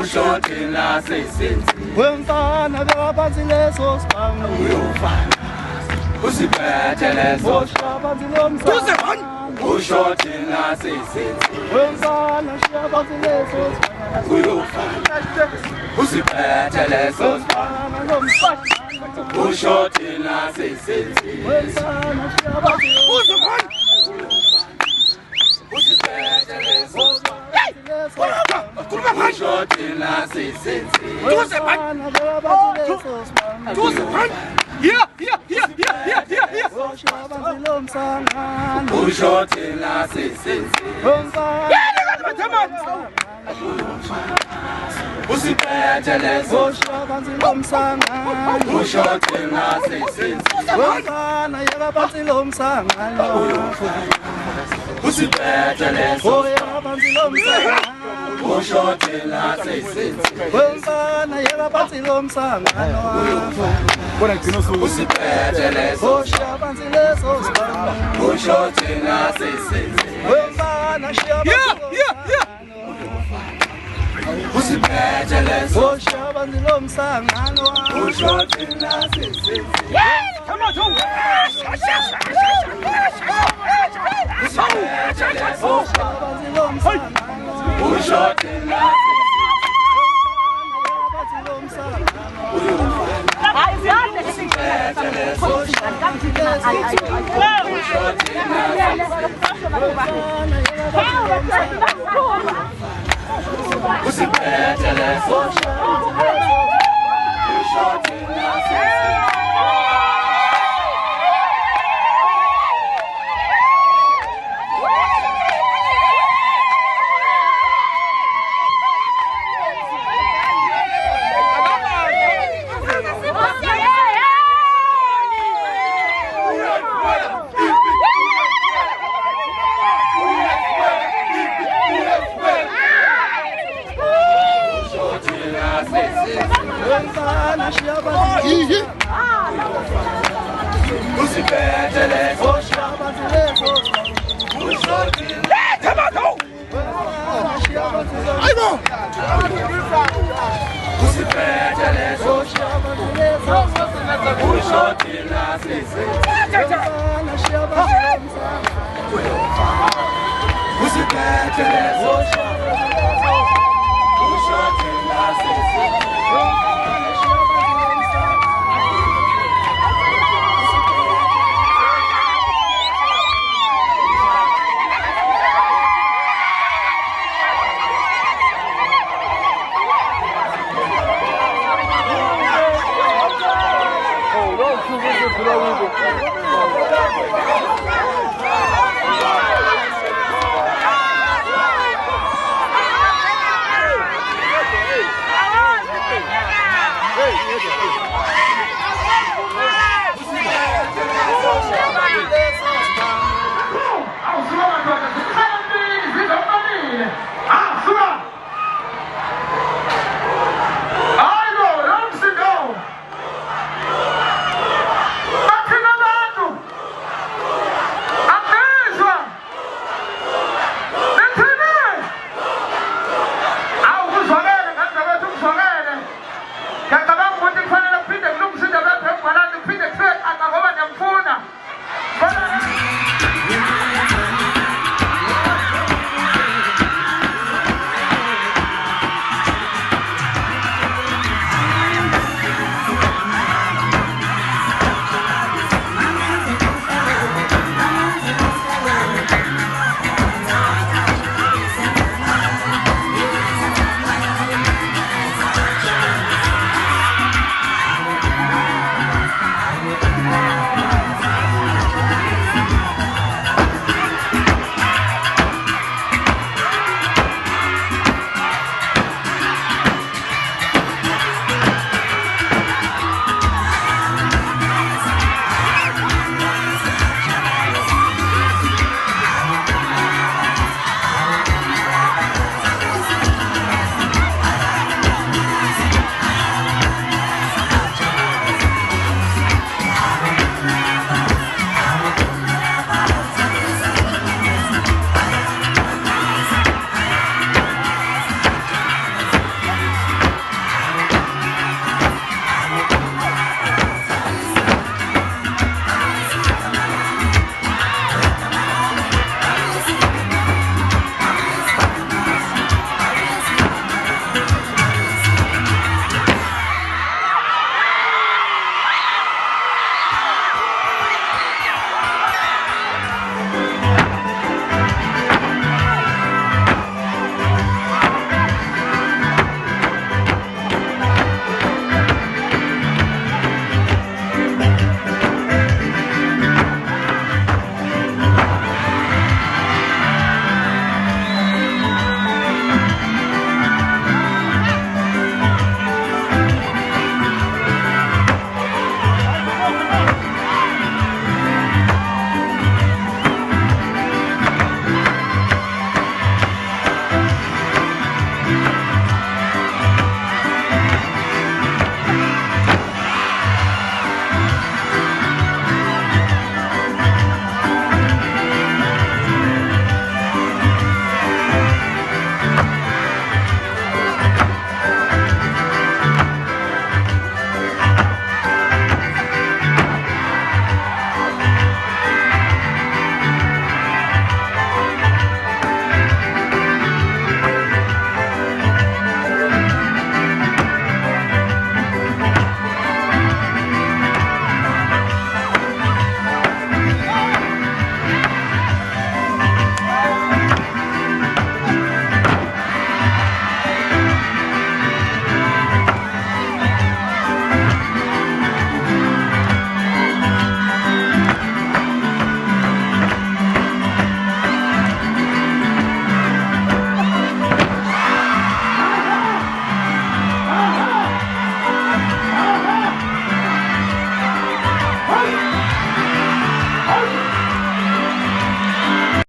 Ushothela sesenzi wemfana bekabanzi leso sibanga uyofana usiphethe leso shabanzi lomsana ushothela sesenzi wemfana shabanzi leso sibanga uyofana usiphethe leso wemfana lomsana ushothela sesenzi wemfana shabanzi usiphethe leso ushothela sesenzi wemfana bekabanzi leso sibanga shabanzi lomsana ushothela sesenzi usiphethe leso shabanzi lomsana ushothela sesenzi wemfana yekabanzi lomsana usiphethe leso yekabanzi lomsana ushothela sesenzi wemfana yekabanzi lomsana usiphethe leso shabanzi leso sibanga ushothela sesenzi wemfana usiphethe leso shabanzi lomsana ushothela sesenzi shabanzi lomsana ushothela usiphethe leso ushothela wemfana shabanzi usiphethe leso shabanzi leso ushothela usiphethe leso shabanzi leso ushothela sesenzi wemfana shabanzi lomsana usiphethe leso